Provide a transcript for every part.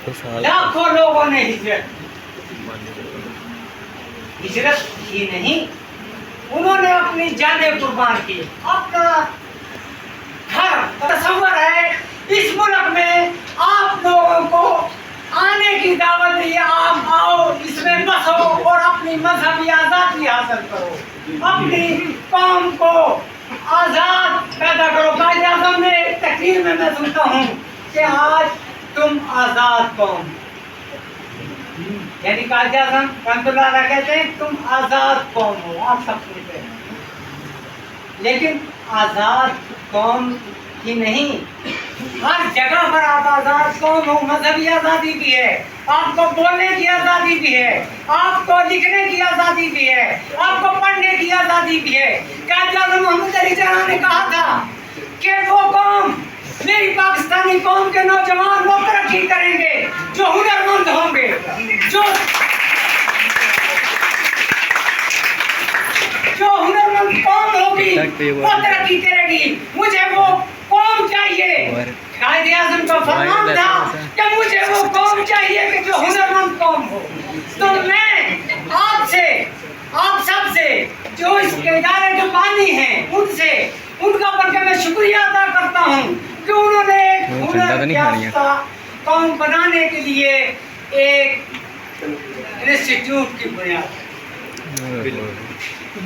लाखों लोगों ने हिजरत की नहीं, उन्होंने अपनी जानें कुर्बान की। अपना घर तस्वर है, इस मुल्क में आप लोगों को आने की दावत दी, आप आओ, इसमें बसो और अपनी मजहबी आज़ादी हासिल करो, अपनी कौम को आज़ाद पैदा करो। कायदे आज़म ने तकरीर में मैं सुनता हूँ कि आज तुम आज़ाद कौम, यानी कायदे आज़म रहमतुल्लाह कहते हैं तुम आज़ाद कौम हो, आप सब सुनते हैं, लेकिन आज़ाद कौम ही नहीं, हर जगह पर आप आज़ाद कौम हो। मजहबी आज़ादी भी है, आपको बोलने की आज़ादी भी है, आपको लिखने की आज़ादी भी है, आपको पढ़ने की आज़ादी भी है। कायदे आज़म मोहम्मद अली जिन्ना ने कहा था कि वो कौम, मेरी पाकिस्तानी कौम के नौजवान वो तरक्की करेंगे जो हुनरमंद होंगे, जो हुनरमंद कौम होगी वो तरक्की करेगी। मुझे वो कौम चाहिए। कायदे आज़म का फरमान था कि मुझे वो कौम चाहिए कि जो हुनरमंद कौम हो। तो मैं आपसे, आप सबसे, जो इस इदारे के बानी हैं, उनसे, उनका बल्कि मैं शुक्रिया अदा करता हूँ कि उन्होंने एक हुनर कौम बनाने के लिए एक इंस्टीट्यूट की बुनियाद,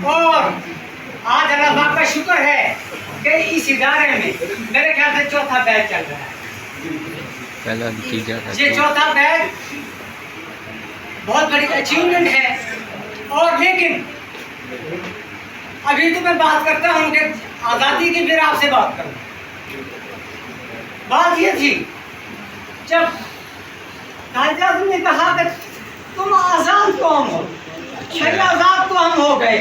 और आज अल्लाह पाक का शुक्र है कि इस इदारे में मेरे ख्याल से चौथा बैच चल रहा है। ये चौथा बैच बहुत बड़ी अचीवमेंट है। और लेकिन अभी तो मैं बात करता हूँ कि आज़ादी की, फिर आपसे बात करूँ। बात ये थी जब कायदे आज़म ने कहा कि तुम आज़ाद कौम हो, आज़ाद तो हम हो गए,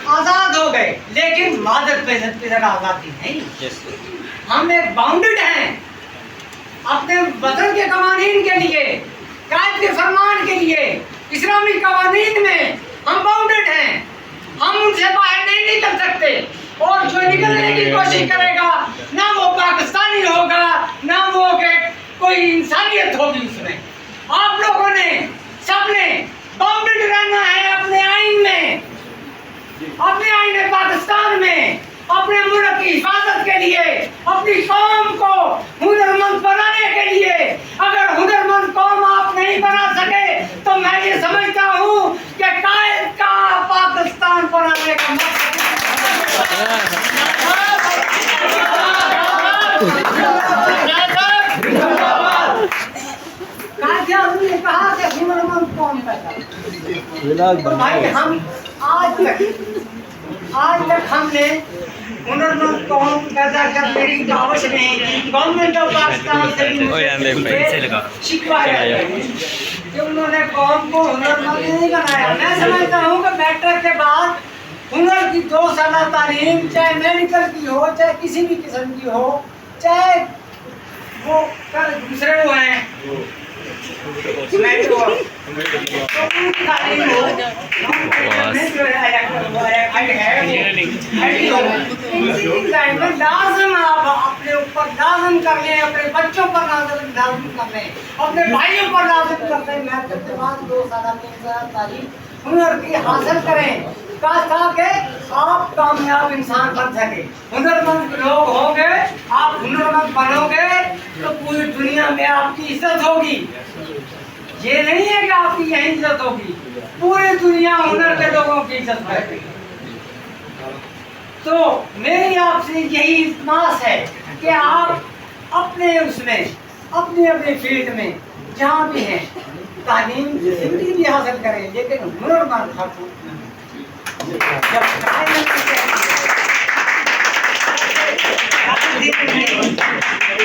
आज़ाद हो गए, लेकिन मादक पे आज़ादी नहीं। हम एक बाउंडेड हैं अपने वतन के कवानीन के लिए, कायद के फरमान के लिए, इस्लामी कवानीन में हम बाउंडेड हैं, हम उनसे बाहर नहीं निकल सकते। और जो निकलने की कोशिश करेगा ना वो पाकिस्तानी होगा, ना वो कोई इंसानियत होगी उसमें। आप लोगों ने, सबने बाउंडेड रहना है अपने आइन में, अपने आइन पाकिस्तान में, अपने मुल्क की हिफाजत के लिए, अपनी कौम को हुनरमंद बनाने के लिए। अगर हुनरमंद कौम आप नहीं बना सके तो मैं ये समझता हूँ कि कायद का पाकिस्तान बनाने का मकसद ने कहा कि हुनरमंद कौम पैदा। तो भाई हम आज तक हमने हुनरमंद कौम पैदा करने की दावत में गवर्नमेंट ऑफ पाकिस्तान से भी शिकवा है कि उन्होंने कौम को हुनरमंद नहीं बनाया। मैं समझता हूँ कि मैट्रिक के बाद हुनर की 2 साल तालीम, चाहे मेडिकल की हो, चाहे किसी भी किस्म की हो, चाहे वो दूसरे वो हैं लाज़िम आप अपने ऊपर लाज़िम कर लें, अपने बच्चों पर लाज़िम कर लें, अपने भाइयों पर लाज़िम कर लें। मैट्रिक के बाद 2 साल 3 साल तालीम हुनर की हासिल करें ताकि आप कामयाब इंसान बन सके। हुनरमंद लोग होंगे, आप हुनरमंद बनोगे तो पूरी दुनिया में आपकी इज्जत होगी। ये नहीं है कि आपकी यही इज्जत होगी, पूरी दुनिया हुनर के लोगों की इज्जत करेगी। तो मेरी आपसे यही इल्तिमास है कि आप अपने उसमें, अपने अपने फील्ड में जहाँ भी हैं तालीम जिंदगी भी हासिल करें, लेकिन हुनरमंद हासिल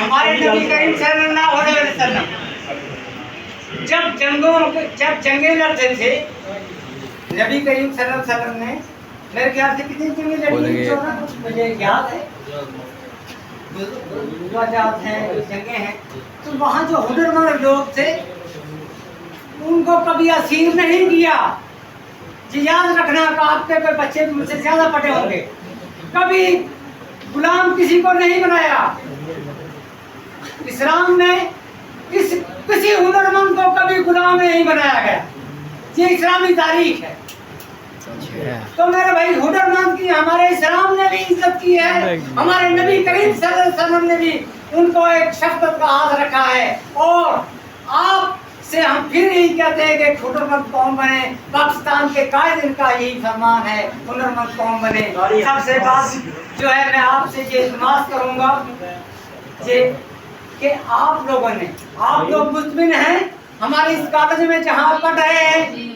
हमारे नबी करीम सल्लल्लाहु अलैहि वसल्लम जब जंगें लड़ते थे, नबी करीम सल्लल्लाहु अलैहि वसल्लम ने मेरे ख्याल से कितनी जंगें लड़ी हैं, कुछ मुझे याद है, गुजरात हैं, जंगें हैं। तो वहाँ जो हुनरमंद लोग थे उनको कभी असीर नहीं किया। जी याद रखना कि आपके बच्चे मुझसे ज्यादा पढ़े होंगे, कभी गुलाम किसी को नहीं बनाया। इस्लाम में इस किसी हुनरमंद को कभी गुलाम नहीं बनाया गया। ये इस्लामी तारीख है। तो मेरे भाई हुनरमंद की हमारे इस्लाम ने भी इज्जत की है, हमारे नबी करीम सल्लल्लाहु अलैहि वसल्लम ने भी उनको एक शफ़क़त का हाथ रखा है। और आप से हम फिर यही कहते हैं कि हुनरमंद कौम बने। पाकिस्तान के कायदे का यही फरमान है, हुनरमंद कौम बने। सबसे बात जो है मैं आपसे ये इल्तिमास करूंगा कि आप लोगों ने, आप लोग मुतमिन हैं हमारे इस कॉलेज में जहाँ पढ़ रहे हैं,